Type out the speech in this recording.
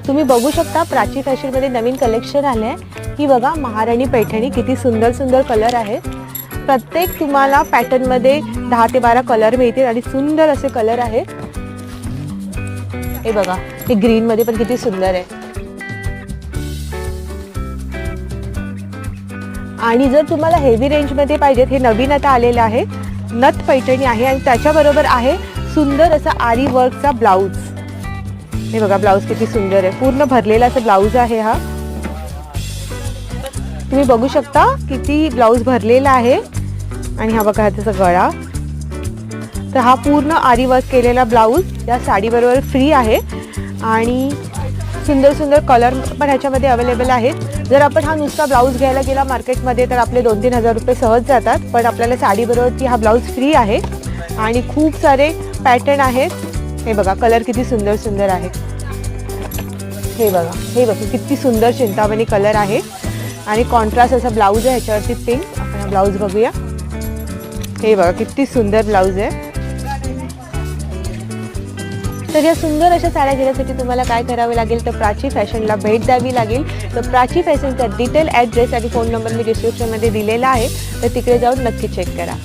तुम्ही बघू शकता प्राची फॅशन मध्ये नवीन कलेक्शन आले आहे। ही बघा महाराणी पैठणी, किती सुंदर सुंदर कलर आहेत। प्रत्येक तुम्हाला पॅटर्न मध्ये 10 ते 12 कलर मिळतील आणि सुंदर असे कलर आहेत। हे बघा, हे ग्रीन मध्ये पण किती सुंदर आहे। आणि जर तुम्हाला हेवी रेंज मध्ये पाहिजे, हे नवीन आता आलेलं आहे, नथ पैठणी आहे आणि त्याच्याबरोबर आहे सुंदर असा आरी वर्कचा ब्लाउज। हे बघा, ब्लाउज किती सुंदर आहे, पूर्ण भरलेला असा ब्लाउज आहे हा। तुम्ही बघू शकता किती ब्लाउज भरलेला आहे। आणि हा बघा त्याचा गळा। तर हा पूर्ण आरी वर्क केलेला ब्लाउज या साडी बरोबर फ्री आहे आणि सुंदर सुंदर कलर पण ह्याच्यामध्ये अवेलेबल आहेत। जर आपण हा नुसता ब्लाउज घ्यायला गेला मार्केटमध्ये तर आपले 2-3 हजार रुपये सहज जातात, पण आपल्याला साडी बरोबर हा ब्लाउज फ्री आहे आणि खूप सारे पॅटर्न आहेत। हे बघा, कलर किती सुंदर सुंदर आहे। हे बघा किती सुंदर चिंतामणी कलर आहे आणि कॉन्ट्रास्ट असा ब्लाउज आहे ह्याच्यावरती पिंक। आपण हा ब्लाउज बघूया। हे बघा किती सुंदर ब्लाउज आहे। तर या सुंदर अशा साड्या घेण्यासाठी तुम्हाला काय करावे लागेल, तर प्राची फॅशनला भेट द्यावी लागेल। तर प्राची फॅशनचा डिटेल ॲड्रेस आणि फोन नंबर मी डिस्क्रिप्शनमध्ये दिलेला आहे, तर तिकडे जाऊन नक्की चेक करा।